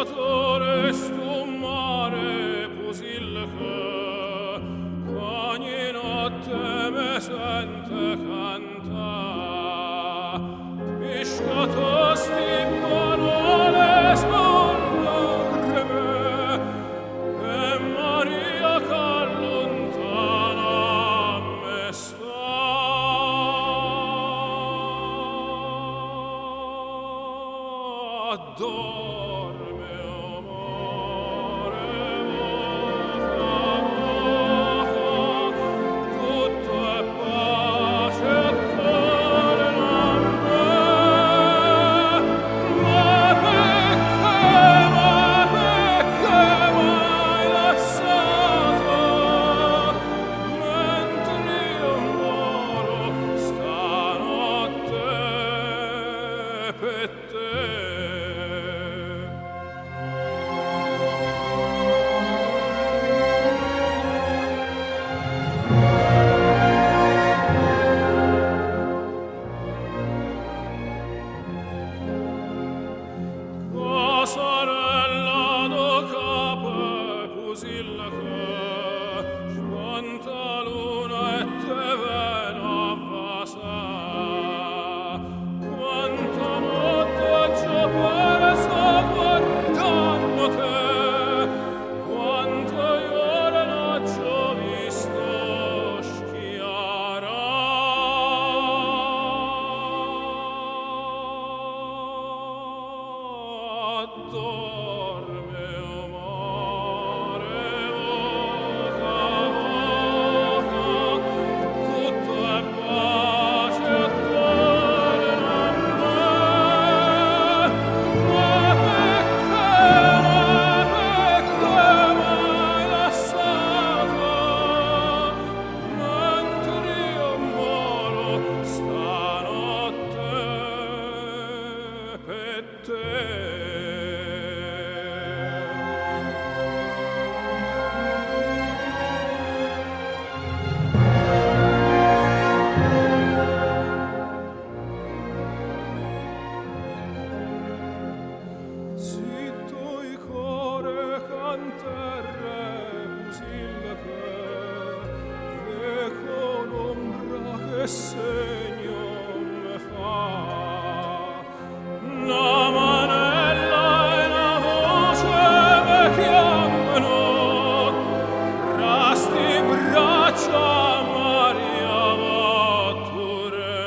pescatore stummare pusilche, ogni notte me sente canta, pescato sti parole scorreme, e Maria c'allontana me sta. Dorme, amore, tutto è pace attorno a me. Ma perché m'hai lasciato, mentre io muoro stanotte per te? Sorella do capo pusilche, spanta luna e te vena vasa, quanta notte c'ho perso guardando te, quante ore non c'ho visto schiara. Dorme, amore, tutto è pace attorno a me. Ma perché m'hai lasciato, mentre io muoro stanotte per te? Zitto il cuore canterre pusilche, e con ombra che segno me fa, una manella e una voce me chiamano, tra sti braccia Maria va tornare.